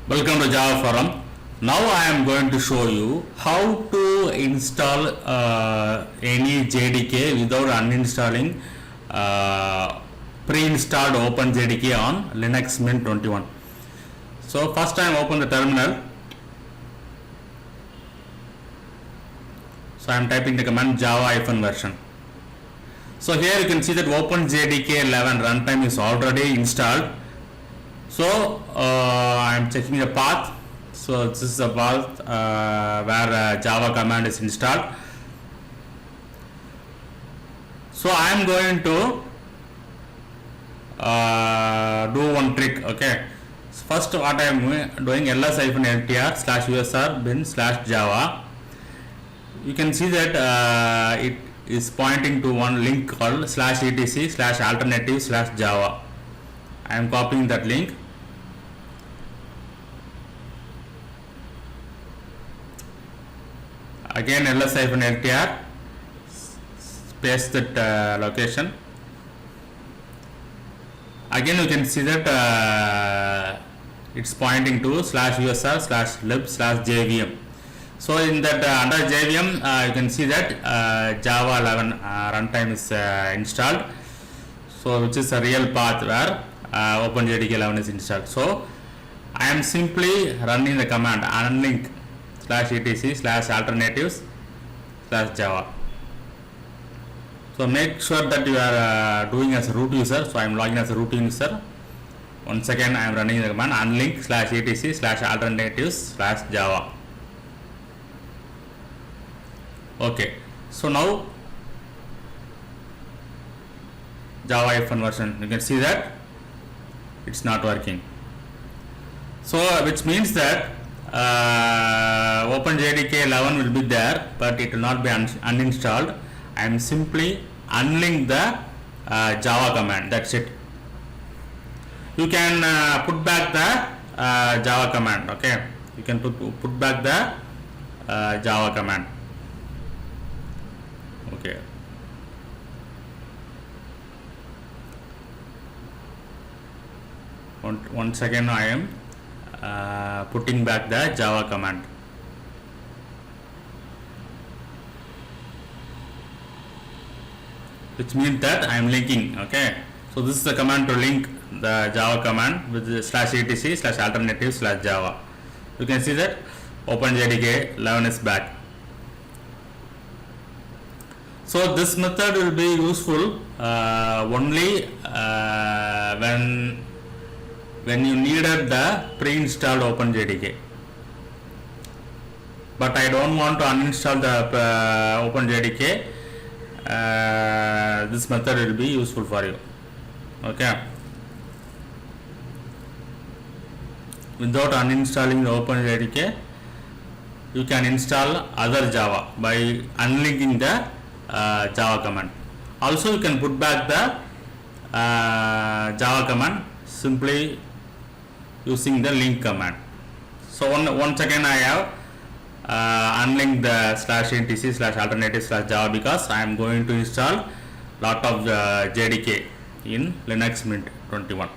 Welcome to Java Forum. Now I am going to show you how to install any JDK without uninstalling pre-installed OpenJDK on Linux Mint 21. So first I open the terminal. So I am typing the command java-version. So here you can see that OpenJDK 11 runtime is already installed. So I am checking the path. So this is the path where Java command is installed. So I am going to do one trick. Okay. So first what I am doing ls-ltr/usr bin/java. You can see that it is pointing to one link called /etc/alternative/java. I am copying that link. Again ls-ltr, paste that location. Again you can see that it's pointing to /usr/lib/jvm. So in that under JVM you can see that Java 11 runtime is installed. So which is a real path where OpenJDK 11 is installed. So I am simply running the command unlink /etc/alternatives/java. So make sure that you are doing as a root user. So I am logging as a root user. Once again I am running the command unlink /etc/alternatives/java. Okay, so now Java version, you can see that it's not working. So which means that OpenJDK 11 will be there, but it will not be uninstalled. I am simply unlink the Java command. That's it. You can put back the Java command. Okay, you can put back the Java command. Okay. Once again I am putting back the Java command. Which means that I am linking. Okay. So this is the command to link the Java command with the /etc/alternatives/java. You can see that OpenJDK 11 is back. So this method will be useful only when you needed the pre-installed OpenJDK. But I don't want to uninstall the OpenJDK. This method will be useful for you. Okay. Without uninstalling the OpenJDK, you can install other Java by unlinking the Java command. Also you can put back the Java command simply using the link command. So once again I have unlinked the /etc/alternatives/java because I am going to install lot of JDK in Linux Mint 21.